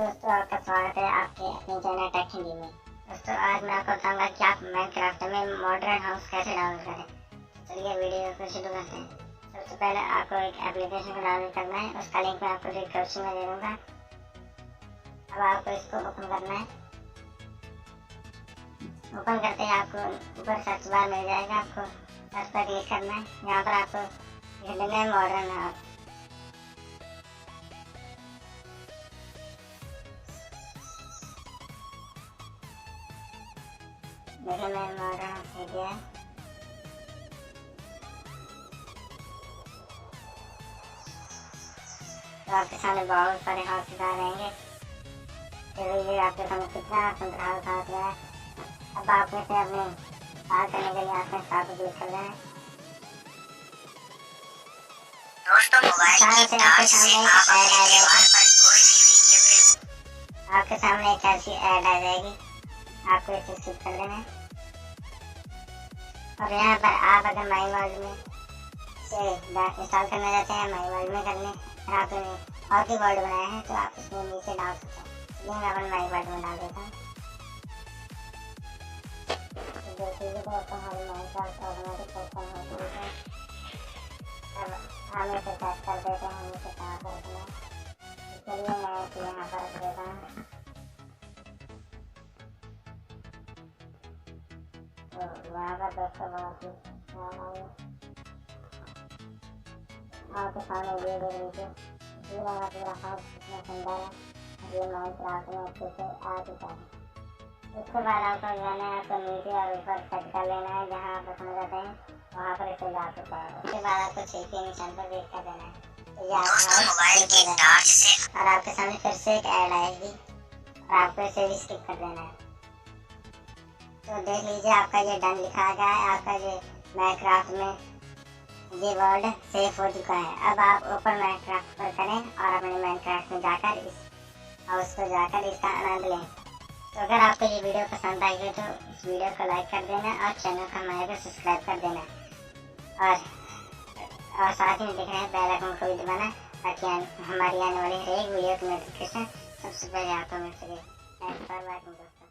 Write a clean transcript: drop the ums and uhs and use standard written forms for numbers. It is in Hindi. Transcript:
दोस्तों, आपका स्वागत है आपके अपने चैनल टेक हिंदी में। दोस्तों, आज मैं आपको बताऊंगा कि आप माइनक्राफ्ट में मॉडर्न हाउस कैसे डाउनलोड करें। चलिए वीडियो को शुरू करते हैं। सबसे पहले आपको एक एप्लीकेशन को डाउनलोड करना है, उसका लिंक मैं आपको डिस्क्रिप्शन में दे दूँगा। अब आपको इसको ओपन करना है। ओपन करते ही आपको ऊपर सर्च बार मिल जाएगा, आपको सर्च पर क्लिक करना है। यहाँ पर आपको लिख देना है मॉडर्न हाउस। देखिए मैंने मॉडर्न हाउस लिख दिया है। तो आपके सामने बहुत सारे हाउस आ रहेंगे। ये आपके सामने कितना सुंदर हाउस आ गया है। अब आप में से अपने पार करने के लिए आपने स्टार पर क्लिक करना है। दोस्तों, मोबाइल की टॉर्च से आप अपने दीवार पर कोई भी वीडियो क्लिप आपके सामने एक ऐसी ऐड आ जाएगी, आपको इसे स्किप कर देना है। और यहाँ पर आप अगर माई वर्ल्ड में से इंस्टॉल करना चाहते हैं, माई वर्ल्ड में करने आपने और भी वर्ल्ड बनाया है तो आप इसमें नीचे डाल सकते हैं। चलिए मैं अपन माई वर्ल्ड में डाल देता हूँ। देखिए तो हमारी माइनक्राफ्ट ऑटोमेटिक ओपन हो चुकी है। अब हम इसे चेक कर देते हैं, हम इसे कहाँ पर रखना है। चलिए मैं इसे यहाँ पर रख देता हूँ। तो वहाँ पर दोस्तों बहुत ही आपके सामने ये देख लीजिए, पूरा हाउस कितना सुंदर है। ये माइनक्राफ्ट में अच्छे से आ चुका है। उसके बाद आपको जाना है, आपको नीचे और ऊपर सेट कर लेना है। जहाँ आप रखना चाहते हैं वहाँ पर इसे ला चुका है। उसके बाद आपको छः के निशान पर क्लिक कर देना है। तो ये दोस्तों, मोबाइल की टॉर्च से और आपके सामने फिर से एक ऐड आएगी और आपको इसे भी स्किप कर देना है। तो देख लीजिए आपका ये डन लिखा गया है। आपका ये माइनक्राफ्ट में ये वर्ल्ड सेफ हो चुका है। अब आप ओपन माइनक्राफ्ट पर करें और अपने माइनक्राफ्ट में जाकर इस हाउस को जाकर इसका आनंद लें। तो अगर आपको ये वीडियो पसंद आई है तो इस वीडियो को लाइक कर देना और चैनल को हमारे को सब्सक्राइब कर देना और साथ ही में दिख रहे हैं बेल आइकन को भी दबाना ताकि हमारी आने वाली हर एक वीडियो की नोटिफिकेशन सबसे पहले आपको मिल सके। थैंक्स फॉर वॉचिंग दोस्तों।